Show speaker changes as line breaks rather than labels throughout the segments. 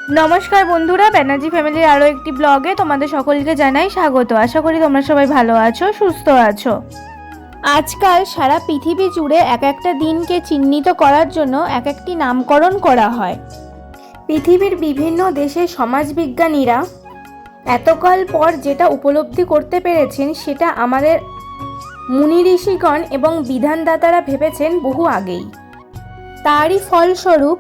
নমস্কার বন্ধুরা, ব্যানার্জি ফ্যামিলির আরও একটি ব্লগে তোমাদের সকলকে জানাই স্বাগত। আশা করি তোমরা সবাই ভালো আছো, সুস্থ আছো। আজকাল সারা পৃথিবী জুড়ে এক একটা দিনকে চিহ্নিত করার জন্য এক একটি নামকরণ করা হয়। পৃথিবীর বিভিন্ন দেশের সমাজবিজ্ঞানীরা এতকাল পর যেটা উপলব্ধি করতে পেরেছেন সেটা আমাদের মুনি ঋষিগণ এবং বিধানদাতারা ভেবেছেন বহু আগেই। তারই ফলস্বরূপ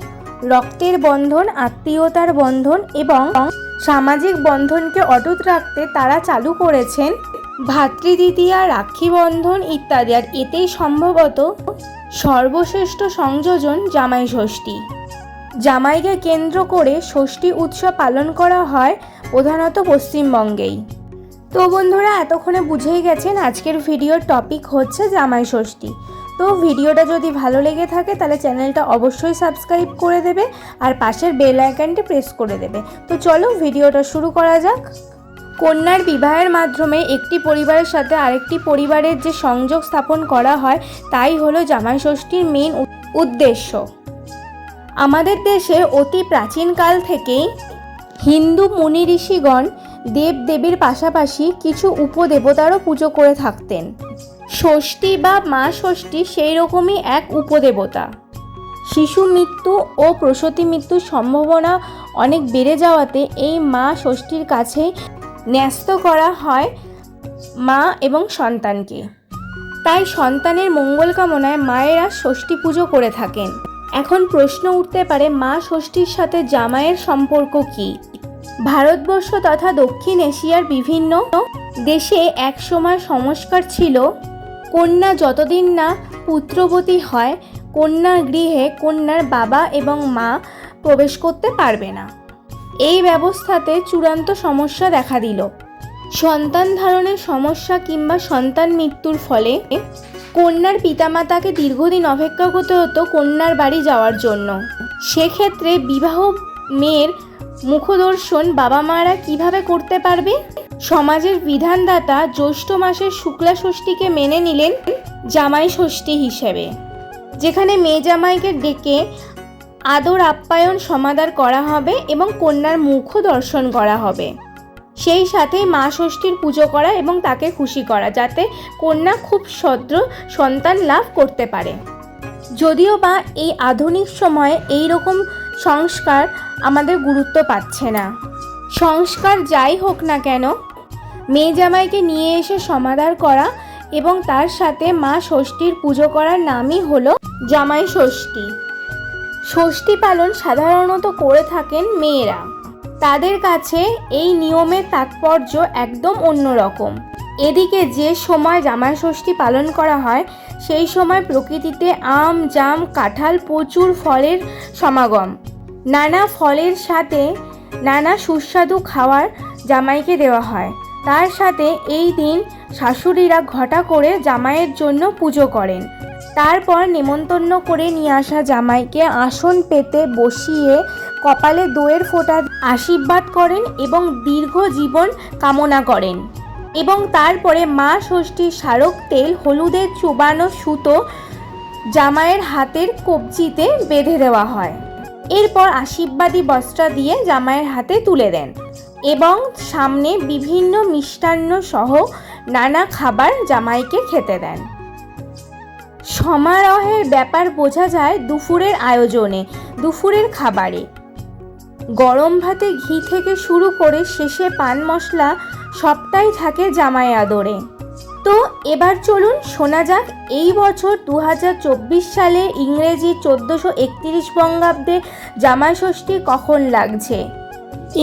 রক্তের বন্ধন, আত্মীয়তার বন্ধন এবং সামাজিক বন্ধনকে অটুট রাখতে তারা চালু করেছেন ভ্রাতৃদ্বিতীয়া, রাখি বন্ধন ইত্যাদি। আর এতেই সম্ভবত সর্বশ্রেষ্ঠ সংযোজন জামাই ষষ্ঠী। জামাইকে কেন্দ্র করে ষষ্ঠী উৎসব পালন করা হয় প্রধানত পশ্চিমবঙ্গেই। তো বন্ধুরা, এতক্ষণে বুঝেই গেছেন আজকের ভিডিওর টপিক হচ্ছে জামাই ষষ্ঠী। তো ভিডিওটা যদি ভালো লেগে থাকে তাহলে চ্যানেলটা অবশ্যই সাবস্ক্রাইব করে দেবে আর পাশের বেল আইকনটি প্রেস করে দেবে। তো চলো ভিডিওটা শুরু করা যাক। কন্যার বিবাহের মাধ্যমে একটি পরিবারের সাথে আরেকটি পরিবারের যে সংযোগ স্থাপন করা হয় তাই হলো জামাই ষষ্ঠীর মেন উদ্দেশ্য। আমাদের দেশে অতি প্রাচীনকাল থেকেই হিন্দু মুনি ঋষিগণ দেব দেবীর পাশাপাশি কিছু উপদেবতারও পুজো করে থাকতেন। ষষ্ঠী বা মা ষষ্ঠী সেই রকমই এক উপদেবতা। শিশু মৃত্যু ও প্রসূতি মৃত্যুর সম্ভাবনা অনেক বেড়ে যাওয়াতে এই মা ষষ্ঠীর কাছে ন্যস্ত করা হয় মা এবং সন্তানকে। তাই সন্তানের মঙ্গল কামনায় মায়েরা ষষ্ঠী পুজো করে থাকেন। এখন প্রশ্ন উঠতে পারে, মা ষষ্ঠীর সাথে জামাইয়ের সম্পর্ক কী? ভারতবর্ষ তথা দক্ষিণ এশিয়ার বিভিন্ন দেশে একসময় সংস্কার ছিল, কন্যা যতদিন না পুত্রবতী হয় কন্যার গৃহে কন্যার বাবা এবং মা প্রবেশ করতে পারবে না। এই ব্যবস্থাতে চূড়ান্ত সমস্যা দেখা দিল। সন্তান ধারণের সমস্যা কিংবা সন্তান মৃত্যুর ফলে কন্যার পিতামাতাকে দীর্ঘদিন অপেক্ষা করতে হতো কন্যার বাড়ি যাওয়ার জন্য। সেক্ষেত্রে বিবাহ মেয়ের মুখদর্শন বাবা মারা কিভাবে করতে পারবে? সমাজের বিধানদাতা জ্যৈষ্ঠ মাসের শুক্লা ষষ্ঠীকে মেনে নিলেন জামাই ষষ্ঠী হিসেবে, যেখানে মেয়ে জামাইকে ডেকে আদর আপ্যায়ন সমাদর করা হবে এবং কন্যার মুখও দর্শন করা হবে। সেই সাথেই মা ষষ্ঠীর পুজো করা এবং তাকে খুশি করা, যাতে কন্যা খুব সদ্য সন্তান লাভ করতে পারে। যদিও বা এই আধুনিক সময়ে এই রকম সংস্কার আমাদের গুরুত্ব পাচ্ছে না। সংস্কার যাই হোক না কেন, মেয়ে জামাইকে নিয়ে এসে সমাদর করা এবং তার সাথে মা ষষ্ঠীর পুজো করার নামই হলো জামাই ষষ্ঠী। ষষ্ঠী পালন সাধারণত করে থাকেন মেয়েরা। তাদের কাছে এই নিয়মের তাৎপর্য একদম অন্যরকম। এদিকে যে সময় জামাই ষষ্ঠী পালন করা হয় সেই সময় প্রকৃতিতে আম, জাম, কাঁঠাল, প্রচুর ফলের সমাগম। নানা ফলের সাথে নানা সুস্বাদু খাবার জামাইকে দেওয়া হয়। তার সাথে এই দিন শাশুড়িরা ঘটা করে জামাইয়ের জন্য পুজো করেন। তারপর নেমন্তন্ন করে নিয়ে আসা জামাইকে আসন পেতে বসিয়ে কপালে দইয়ের ফোঁটা আশীর্বাদ করেন এবং দীর্ঘ জীবন কামনা করেন। এবং তারপরে মা ষষ্ঠীর স্মারক তেল হলুদের চোবানো সুতো জামাইয়ের হাতের কবজিতে বেঁধে দেওয়া হয়। এরপর আশীর্বাদী বস্ত্র দিয়ে জামাইয়ের হাতে তুলে দেন এবং সামনে বিভিন্ন মিষ্টান্ন সহ নানা খাবার জামাইকে খেতে দেন। সমারোহের ব্যাপার বোঝা যায় দুপুরের আয়োজনে, দুপুরের খাবারে। গরম ভাতে ঘি থেকে শুরু করে শেষে পান মশলা সবটাই থাকে জামাই আদরে। তো এবার চলুন শোনা যাক এই বছর 2024 সালে ইংরেজি 1431 বঙ্গাব্দে জামাই ষষ্ঠী কখন লাগছে।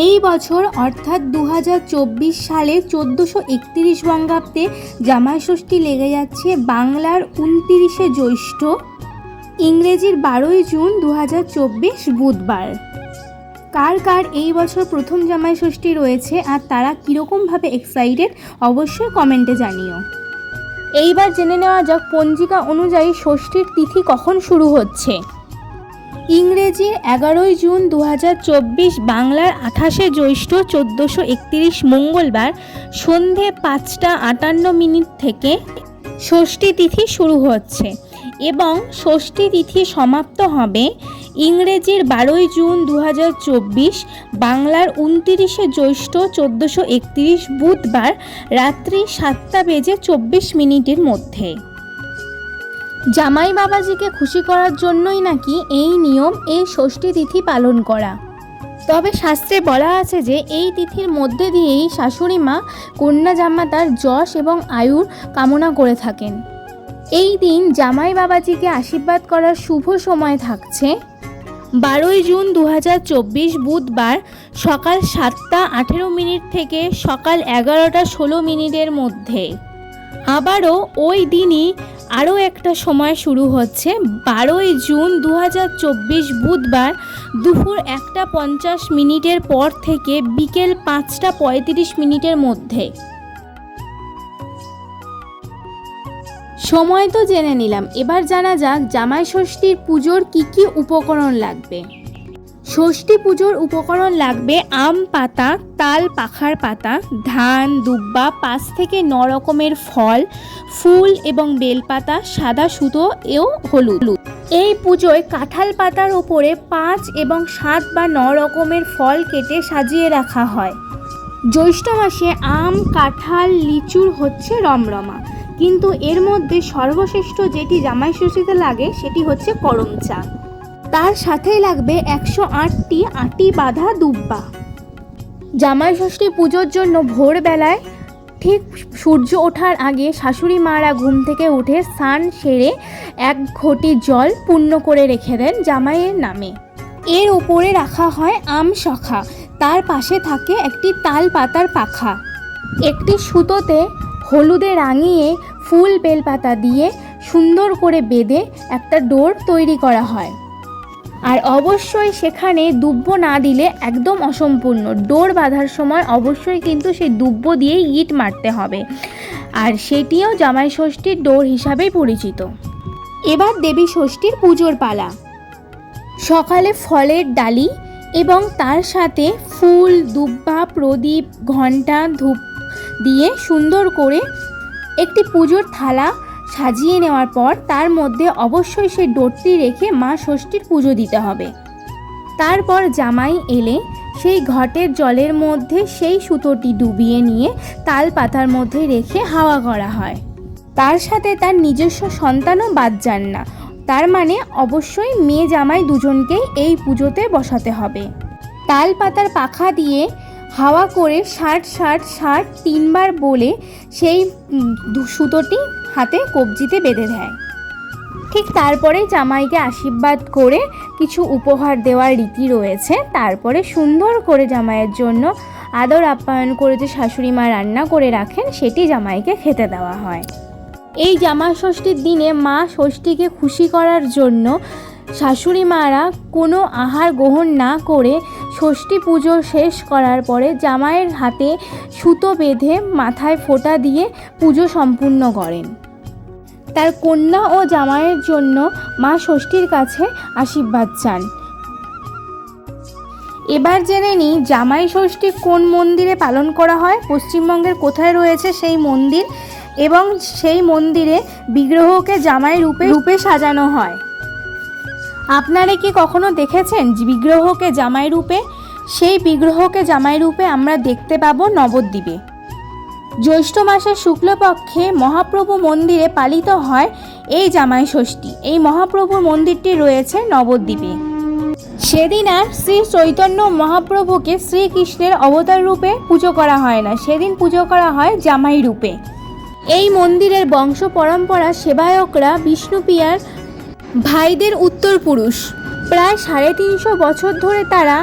এই বছর অর্থাৎ 2024 সালে 1431 বঙ্গাব্দে জামাই ষষ্ঠী লেগে যাচ্ছে বাংলার 29শে জ্যৈষ্ঠ, ইংরেজির 12ই জুন 2024 বুধবার। কার কার এই বছর প্রথম জামাই ষষ্ঠী রয়েছে আর তারা কীরকমভাবে এক্সাইটেড অবশ্যই কমেন্টে জানিও। এইবার জেনে নেওয়া যাক পঞ্জিকা অনুযায়ী ষষ্ঠীর তিথি কখন শুরু হচ্ছে। ইংরেজির 11ই জুন 2024, বাংলার 28শে জ্যৈষ্ঠ 1431 মঙ্গলবার সন্ধে 5টা 58 মিনিট থেকে ষষ্ঠী তিথি শুরু হচ্ছে। এবং ষষ্ঠী তিথি সমাপ্ত হবে ইংরেজির 12ই জুন 2024, বাংলার 29শে জ্যৈষ্ঠ 1431 বুধবার রাত্রি 7:24 মধ্যে। জামাই বাবাজিকে খুশি করার জন্যই নাকি এই নিয়ম, এই ষষ্ঠী তিথি পালন করা। তবে শাস্ত্রে বলা আছে যে এই তিথির মধ্যে দিয়েই শাশুড়ি মা কন্যা জামাতার যশ এবং আয়ুর কামনা করে থাকেন। এই দিন জামাই বাবাজিকে আশীর্বাদ করার শুভ সময় থাকছে 12ই জুন 2024 বুধবার সকাল 7:18 থেকে সকাল 11:16 মধ্যে। আবারও ওই দিনই আরও একটা সময় শুরু হচ্ছে 12ই জুন 2024 বুধবার দুপুর 1:50 পর থেকে বিকেল 5:35 মধ্যে। সময় তো জেনে নিলাম, এবার জানা যাক জামাই ষষ্ঠীর পুজোর কি কি উপকরণ লাগবে। ষষ্ঠী পুজোর উপকরণ লাগবে আম পাতা, তাল পাখার পাতা, ধান, দুব্বা, 5 থেকে 9 রকমের ফল, ফুল এবং বেলপাতা, সাদা সুতো ও হলুদ। এই পুজোয় কাঁঠাল পাতার উপরে 5 এবং 7 বা 9 রকমের ফল কেটে সাজিয়ে রাখা হয়। জ্যৈষ্ঠ মাসে আম, কাঁঠাল, লিচুর হচ্ছে রমরমা, কিন্তু এর মধ্যে সর্বশ্রেষ্ঠ যেটি জামাই ষষ্ঠীতে লাগে সেটি হচ্ছে করম চা। তার সাথেই লাগবে 108টি আটি বাঁধা দুব্বা। জামাই ষষ্ঠী পুজোর জন্য ভোরবেলায় ঠিক সূর্য ওঠার আগে শাশুড়ি মারা ঘুম থেকে উঠে স্নান সেরে 1 ঘটি জল পূর্ণ করে রেখে দেন জামাইয়ের নামে। এর উপরে রাখা হয় আম শাখা, তার পাশে থাকে একটি তাল পাতার পাখা। একটি সুতোতে হলুদে রাঙিয়ে ফুল বেলপাতা দিয়ে সুন্দর করে বেঁধে একটা ডোর তৈরি করা হয়। আর অবশ্যই সেখানে দুব্ব না দিলে একদম অসম্পূর্ণ। ডোর বাঁধার সময় অবশ্যই কিন্তু সেই দুব্ব দিয়েই ইট মারতে হবে, আর সেটিও জামাই ষষ্ঠীর ডোর হিসাবেই পরিচিত। এবার দেবী ষষ্ঠীর পুজোর পালা। সকালে ফলের ডালি এবং তার সাথে ফুল, দুব্বা, প্রদীপ, ঘণ্টা, ধূপ দিয়ে সুন্দর করে একটি পুজোর থালা সাজিয়ে নেওয়ার পর তার মধ্যে অবশ্যই সেই ডোরটি রেখে মা ষষ্ঠীর পুজো দিতে হবে। তারপর জামাই এলে সেই ঘটের জলের মধ্যে সেই সুতোটি ডুবিয়ে নিয়ে তাল পাতার মধ্যে রেখে হাওয়া করা হয়। তার সাথে তার নিজস্ব সন্তানও বাদ যান না, তার মানে অবশ্যই মেয়ে জামাই দুজনকেই এই পুজোতে বসাতে হবে। তাল পাতার পাখা দিয়ে হাওয়া করে 60 60 60 3বার বলে সেই সুতোটি হাতে কবজিতে বেঁধে দেয়। ঠিক তারপরে জামাইকে আশীর্বাদ করে কিছু উপহার দেওয়ার রীতি রয়েছে। তারপরে সুন্দর করে জামাইয়ের জন্য আদর আপ্যায়ন করে যে শাশুড়ি মা রান্না করে রাখেন সেটি জামাইকে খেতে দেওয়া হয়। এই জামাই ষষ্ঠীর দিনে মা ষষ্ঠীকে খুশি করার জন্য শাশুড়ি মারা কোনো আহার গ্রহণ না করে ষষ্ঠী পুজো শেষ করার পরে জামাইয়ের হাতে সুতো বেঁধে মাথায় ফোঁটা দিয়ে পুজো সম্পূর্ণ করেন। তার কন্যা ও জামাইয়ের জন্য মা ষষ্ঠীর কাছে আশীর্বাদ চান। এবার জেনে নিই জামাই ষষ্ঠী কোন মন্দিরে পালন করা হয়, পশ্চিমবঙ্গের কোথায় রয়েছে সেই মন্দির, এবং সেই মন্দিরে বিগ্রহকে জামাই রূপে সাজানো হয়। আপনারা কি কখনো দেখেছেন বিগ্রহকে জামাই রূপে? সেই বিগ্রহকে জামাই রূপে আমরা দেখতে পাবো নবদ্বীপে। জ্যৈষ্ঠ মাসের শুক্লপক্ষে মহাপ্রভু মন্দিরে পালিত হয় এই জামাই ষষ্ঠী। এই মহাপ্রভুর মন্দিরটি রয়েছে নবদ্বীপে। সেদিন আর শ্রী চৈতন্য মহাপ্রভুকে শ্রীকৃষ্ণের অবতার রূপে পুজো করা হয় না, সেদিন পুজো করা হয় জামাই রূপে। এই মন্দিরের বংশ পরম্পরা সেবায়করা বিষ্ণুপ্রিয়ার ভাইদের উত্তর পুরুষ। প্রায় 350 বছর ধরে তারা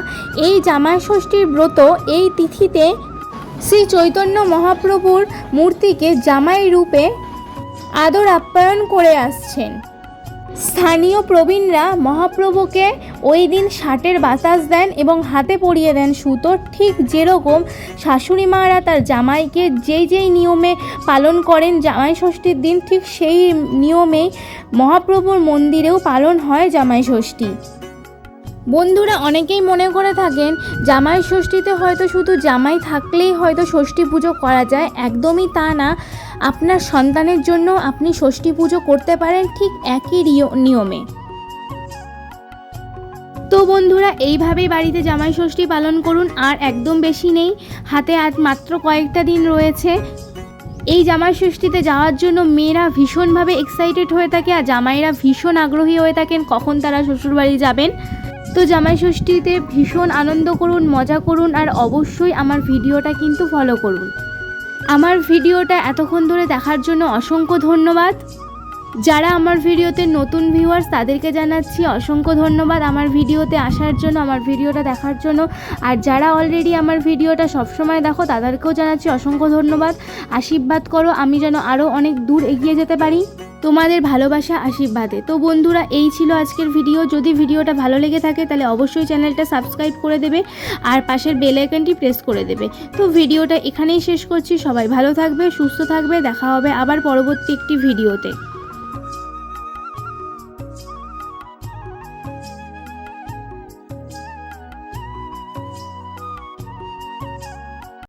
এই জামাই ষষ্ঠীর ব্রত এই তিথিতে শ্রী চৈতন্য মহাপ্রভুর মূর্তিকে জামাই রূপে আদর আপ্যায়ন করে আসছেন। স্থানীয় প্রবীণরা মহাপ্রভুকে ওই দিন 60-এর বাতাস দেন এবং হাতে পরিয়ে দেন সুতো। ঠিক যেরকম শাশুড়ি মারা তার জামাইকে যেই নিয়মে পালন করেন জামাই ষষ্ঠীর দিন, ঠিক সেই নিয়মেই মহাপ্রভুর মন্দিরেও পালন হয় জামাই ষষ্ঠী। বন্ধুরা, অনেকেই মনে করে থাকেন জামাই ষষ্ঠীতে হয়তো শুধু জামাই থাকলেই হয়তো ষষ্ঠী পুজো করা যায়। একদমই তা না। আপনার সন্তানের জন্য আপনি ষষ্ঠী পুজো করতে পারেন ঠিক একই নিয়মে। তো বন্ধুরা, এইভাবেই বাড়িতে জামাই ষষ্ঠী পালন করুন। আর একদম বেশি নেই, হাতে আজ মাত্র কয়েকটা দিন রয়েছে। এই জামাই ষষ্ঠীতে যাওয়ার জন্য মেয়েরা ভীষণভাবে এক্সাইটেড হয়ে থাকে আর জামাইরা ভীষণ আগ্রহী হয়ে থাকেন কখন তারা শ্বশুরবাড়ি যাবেন। তো জামাই ষষ্ঠীতে ভীষণ আনন্দ করুন, মজা করুন, আর অবশ্যই আমার ভিডিওটা কিন্তু ফলো করুন। আমার ভিডিওটা এতক্ষণ ধরে দেখার জন্য অসংখ্য ধন্যবাদ। যারা আমার ভিডিওতে নতুন ভিউয়ার্স তাদেরকে জানাচ্ছি অসংখ্য ধন্যবাদ আমার ভিডিওতে আসার জন্য, আমার ভিডিওটা দেখার জন্য। আর যারা অলরেডি আমার ভিডিওটা সবসময় দেখো তাদেরকেও জানাচ্ছি অসংখ্য ধন্যবাদ। আশীর্বাদ করো আমি যেন আরও অনেক দূর এগিয়ে যেতে পারি তোমাদের ভালোবাসা আশীর্বাদে। তো বন্ধুরা, এই ছিল আজকের ভিডিও। যদি ভিডিওটা ভালো লেগে থাকে তাহলে অবশ্যই চ্যানেলটা সাবস্ক্রাইব করে দেবে আর পাশের বেল আইকনটি প্রেস করে দেবে। তো ভিডিওটা এখানেই শেষ করছি। সবাই ভালো থাকবে, সুস্থ থাকবে। দেখা হবে আবার পরবর্তী একটি ভিডিওতে।